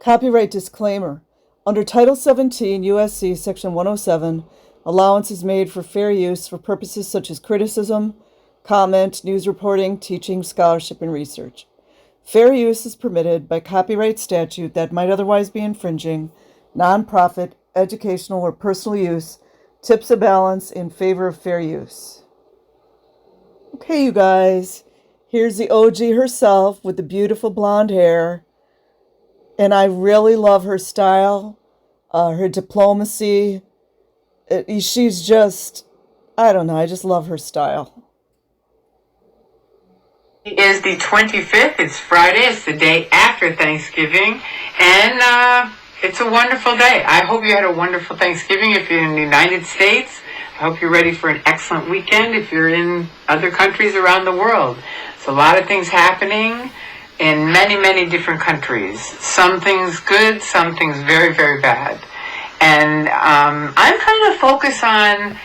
Copyright disclaimer. Under Title 17 U.S.C. Section 107, allowance is made for fair use for purposes such as criticism, comment, news reporting, teaching, scholarship, and research. Fair use is permitted by copyright statute that might otherwise be infringing. Nonprofit, educational, or personal use tips a balance in favor of fair use. Okay, you guys, here's the OG herself with the beautiful blonde hair. And I really love her style, her diplomacy. She's just, I don't know, I just love her style. It is the 25th. It's Friday. It's the day after Thanksgiving. And it's a wonderful day. I hope you had a wonderful Thanksgiving if you're in the United States. I hope you're ready for an excellent weekend if you're in other countries around the world. There's a lot of things happening in many, many different countries. Some things good, some things very, very bad. And I'm trying to focus on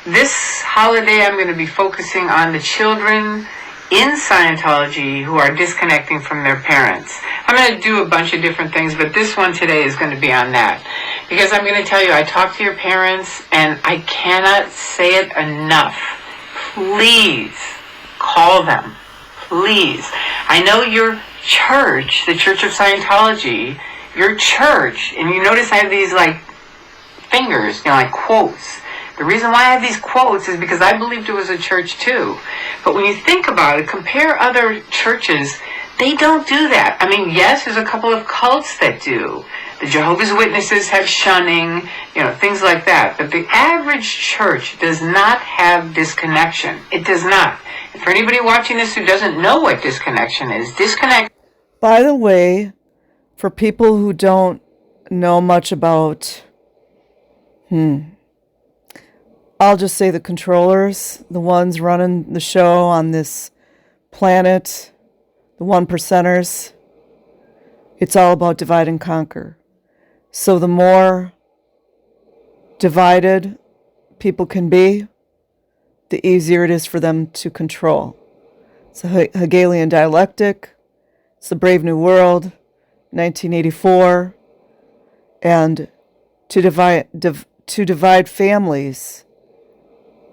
this holiday. I'm going to be focusing on the children in Scientology who are disconnecting from their parents. I'm going to do a bunch of different things, but this one today is going to be on that. Because I'm going to tell you, I talked to your parents, and I cannot say it enough. Please call them. Please. I know your church, the Church of Scientology, your church, and you notice I have these like fingers, like quotes. The reason why I have these quotes is because I believed it was a church too. But when you think about it, compare other churches, they don't do that. I mean, yes, there's a couple of cults that do. The Jehovah's Witnesses have shunning, things like that. But the average church does not have disconnection. It does not. And for anybody watching this who doesn't know what disconnection is, By the way, for people who don't know much about, I'll just say the controllers, the ones running the show on this planet, the 1%ers, it's all about divide and conquer. So the more divided people can be, the easier it is for them to control. It's a Hegelian dialectic. It's the Brave New World, 1984. And to divide families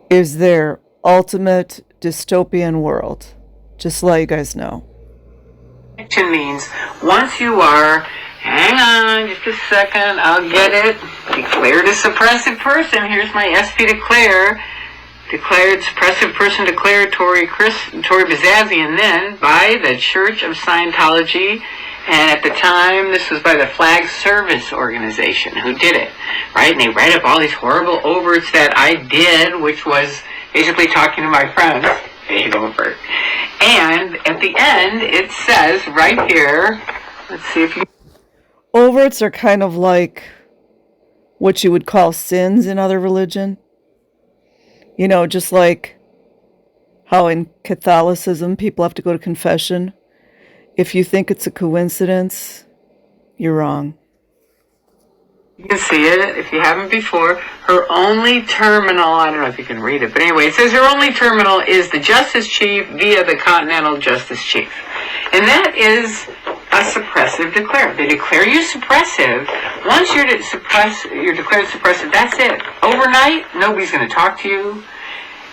is their ultimate dystopian world, just to let you guys know. Disconnection means once you are, hang on just a second, I'll get it, declared a suppressive person. Here's my SP declare. Declared suppressive person declaratory Tory Bazazian then by the Church of Scientology. And at the time, this was by the Flag Service Organization who did it, right? And they write up all these horrible overts that I did, which was basically talking to my friends. Big overt. And at the end, it says right here, let's see if you... Overts are kind of like what you would call sins in other religion. Just like how in Catholicism people have to go to confession. If you think it's a coincidence, you're wrong. You can see it if you haven't before. Her only terminal, I don't know if you can read it, but anyway, it says her only terminal is the Justice Chief via the Continental Justice Chief. And that is a suppressive declare. They declare you suppressive. Once you're declared suppressive, that's it. Overnight, nobody's going to talk to you.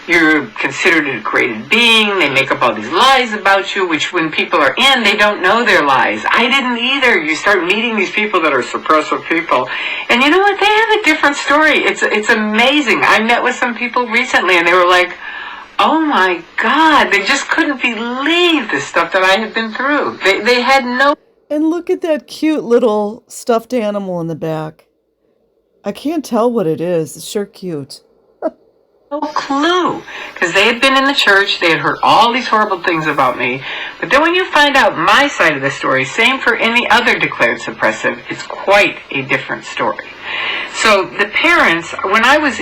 You're considered a degraded being. They make up all these lies about you, which when people are in, they don't know their lies. I didn't either. You start meeting these people that are suppressive people. And you know what? They have a different story. It's amazing. I met with some people recently, and they were like, oh my God, they just couldn't believe the stuff that I had been through. They had no... And look at that cute little stuffed animal in the back. I can't tell what it is. It's sure cute. No clue, because they had been in the church, they had heard all these horrible things about me, but then when you find out my side of the story, same for any other declared suppressive, it's quite a different story. So the parents, when I was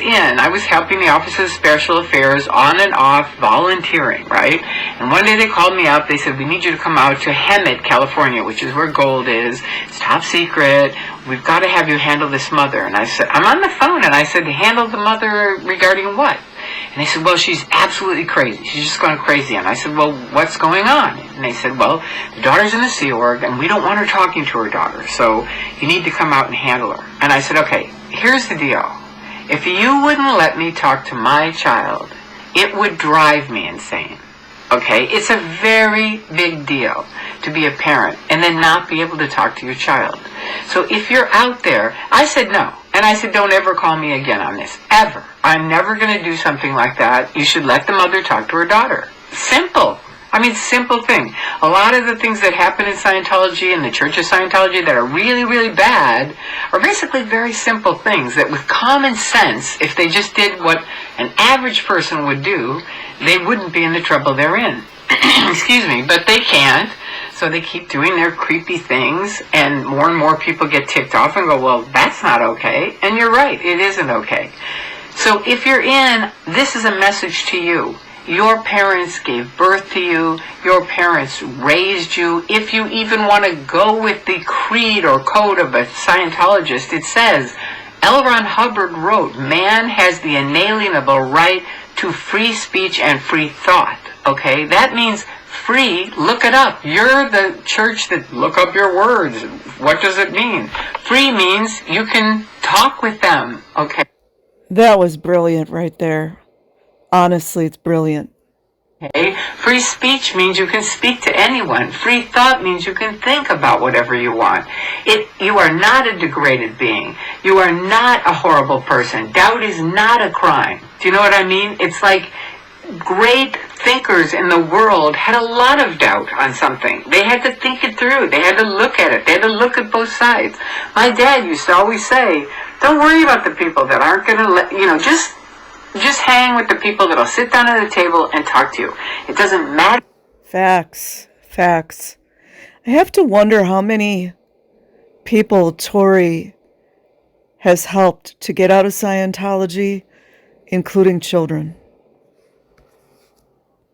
helping the Office of Special Affairs on and off, volunteering, right? And one day they called me up, they said, we need you to come out to Hemet, California, which is where gold is, it's top secret, we've got to have you handle this mother. And I said, I'm on the phone, and I said, handle the mother regarding what? And they said, well, she's absolutely crazy. She's just gone crazy. And I said, well, what's going on? And they said, well, the daughter's in the Sea Org, and we don't want her talking to her daughter, so you need to come out and handle her. And I said, okay, here's the deal. If you wouldn't let me talk to my child, it would drive me insane. Okay, it's a very big deal to be a parent and then not be able to talk to your child. So if you're out there, I said no. And I said, don't ever call me again on this, ever. I'm never going to do something like that. You should let the mother talk to her daughter. Simple. I mean, simple thing. A lot of the things that happen in Scientology and the Church of Scientology that are really, really bad are basically very simple things that with common sense, if they just did what an average person would do, they wouldn't be in the trouble they're in. Excuse me, but they can't. So they keep doing their creepy things, and more people get ticked off and go, well, that's not okay. And you're right, it isn't okay. So if you're in, this is a message to you. Your parents gave birth to you. Your parents raised you. If you even want to go with the creed or code of a Scientologist, it says, L. Ron Hubbard wrote, man has the inalienable right to free speech and free thought. Okay? That means free, look it up. You're the church that look up your words. What does it mean? Free means you can talk with them. Okay? That was brilliant right there. Honestly, it's brilliant. Okay. Free speech means you can speak to anyone. Free thought means you can think about whatever you want. You are not a degraded being. You are not a horrible person. Doubt is not a crime. Do you know what I mean? It's like great thinkers in the world had a lot of doubt on something. They had to think it through. They had to look at it. They had to look at both sides. My dad used to always say, don't worry about the people that aren't going to let, just hang with the people that'll sit down at a table and talk to you. It doesn't matter. Facts. I have to wonder how many people Tory has helped to get out of Scientology, including children.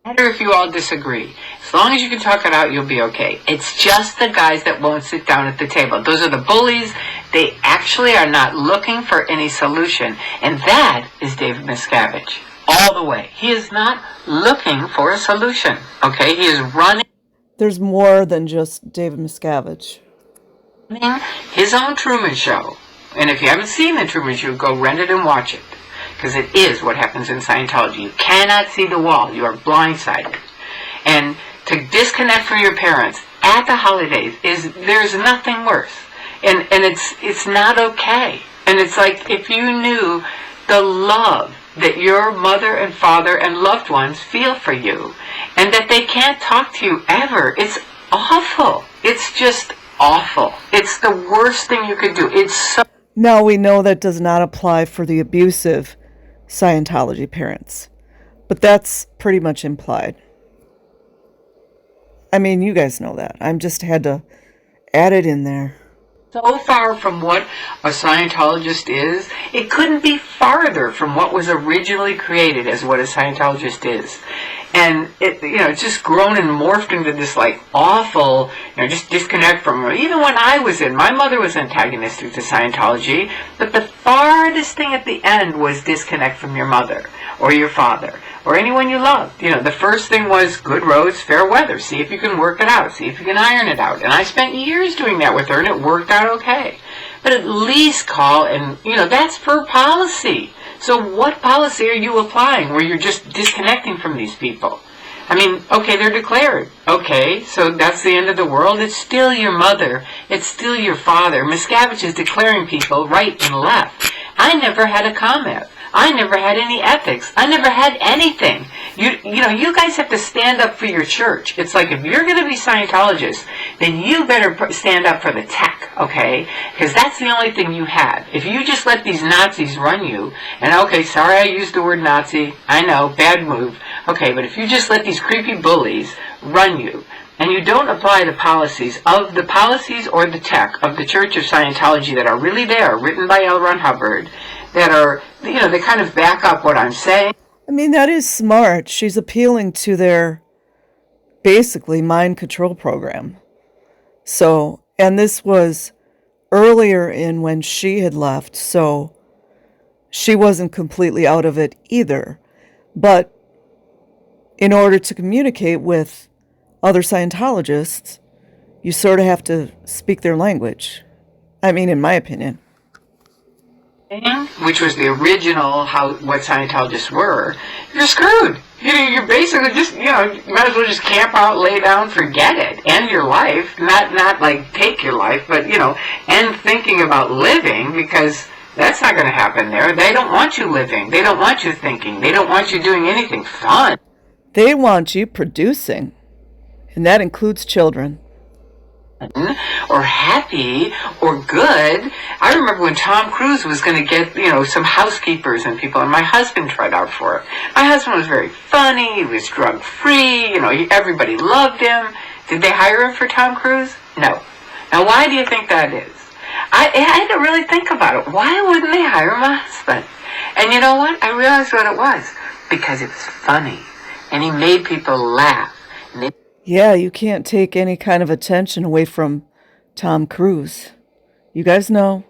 Matter if you all disagree. As long as you can talk it out, you'll be okay. It's just the guys that won't sit down at the table. Those are the bullies. They actually are not looking for any solution. And that is David Miscavige. All the way. He is not looking for a solution. Okay? He is running There's more than just David Miscavige. his own Truman Show. And if you haven't seen the Truman Show, go rent it and watch it. Because it is what happens in Scientology. You cannot see the wall. You are blindsided. And to disconnect from your parents at the holidays there's nothing worse. And it's not okay. And it's like if you knew the love that your mother and father and loved ones feel for you, and that they can't talk to you ever. It's awful. It's just awful. It's the worst thing you could do. It's so... Now we know that does not apply for the abusive Scientology parents, but that's pretty much implied. I mean, you guys know that. I just had to add it in there. So far from what a Scientologist is, it couldn't be farther from what was originally created as what a Scientologist is. And it's just grown and morphed into this like awful, just disconnect from her. Even when I was in, my mother was antagonistic to Scientology, but the farthest thing at the end was disconnect from your mother or your father or anyone you loved. The first thing was good roads, fair weather. See if you can work it out. See if you can iron it out. And I spent years doing that with her, and it worked out okay. But at least call and, that's for policy. So what policy are you applying where you're just disconnecting from these people? I mean, okay, they're declared. Okay, so that's the end of the world. It's still your mother. It's still your father. Miscavige is declaring people right and left. I never had a comment. I never had any ethics. I never had anything. You guys have to stand up for your church. It's like if you're going to be Scientologists, then you better stand up for the tech, okay? Because that's the only thing you have. If you just let these Nazis run you, and okay, sorry I used the word Nazi, I know, bad move. Okay, but if you just let these creepy bullies run you, and you don't apply the policies or the tech of the Church of Scientology that are really there, written by L. Ron Hubbard, that are, they kind of back up what I'm saying. I mean, that is smart. She's appealing to their, basically, mind control program. So, and this was earlier in when she had left, so she wasn't completely out of it either. But in order to communicate with other Scientologists, you sort of have to speak their language. I mean, in my opinion. Which was the original what Scientologists were, you're screwed. You're basically just, you might as well just camp out, lay down, forget it, end your life, not like take your life, but, end thinking about living, because that's not going to happen there. They don't want you living. They don't want you thinking. They don't want you doing anything fun. They want you producing, and that includes children. Or happy or good. I remember when Tom Cruise was going to get, some housekeepers and people, and my husband tried out for it. My husband was very funny. He was drug-free. Everybody loved him. Did they hire him for Tom Cruise? No. Now, why do you think that is? I had to really think about it. Why wouldn't they hire my husband? And you know what? I realized what it was. Because it was funny. And he made people laugh. Yeah, you can't take any kind of attention away from Tom Cruise. You guys know.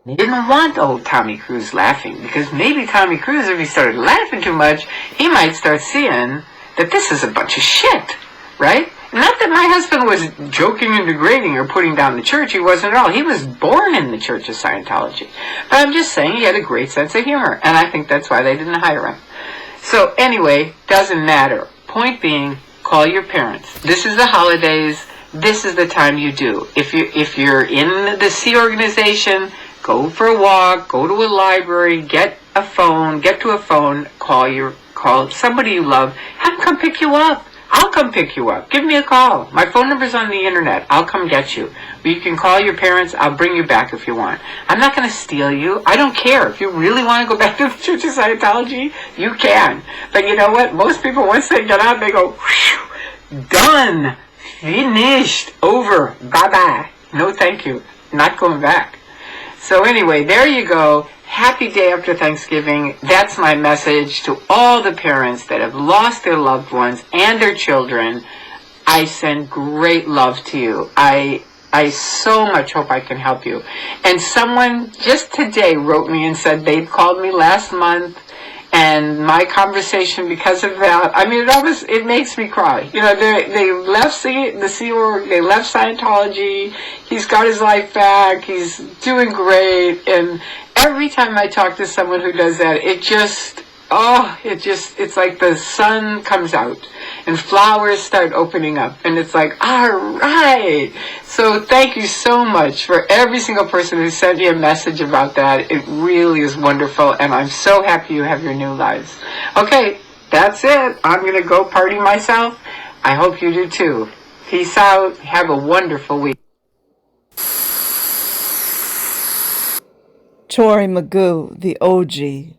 They didn't want old Tommy Cruise laughing, because maybe Tommy Cruise, if he started laughing too much, he might start seeing that this is a bunch of shit, right? Not that my husband was joking and degrading or putting down the church. He wasn't at all. He was born in the Church of Scientology. But I'm just saying he had a great sense of humor, and I think that's why they didn't hire him. So anyway, doesn't matter. Point being, call your parents. This is the holidays. This is the time you do. If you're in the Sea organization, go for a walk, go to a library, get to a phone, call somebody you love, have them come pick you up. I'll come pick you up. Give me a call. My phone number's on the internet. I'll come get you. You can call your parents. I'll bring you back if you want. I'm not going to steal you. I don't care. If you really want to go back to the Church of Scientology, you can. But you know what? Most people, once they get out, they go, whew, done, finished, over, bye-bye. No thank you. Not going back. So anyway, there you go. Happy day after Thanksgiving. That's my message to all the parents that have lost their loved ones and their children. I send great love to you. I so much hope I can help you. And someone just today wrote me and said they'd called me last month, and my conversation because of that, I mean, it makes me cry. They left the Sea Org, they left Scientology, he's got his life back, he's doing great, and every time I talk to someone who does that, it's like the sun comes out and flowers start opening up, and it's like, all right. So thank you so much for every single person who sent me a message about that. It really is wonderful, and I'm so happy you have your new lives. Okay, that's it. I'm going to go party myself. I hope you do too. Peace out. Have a wonderful week. Tory Magoo, the OG.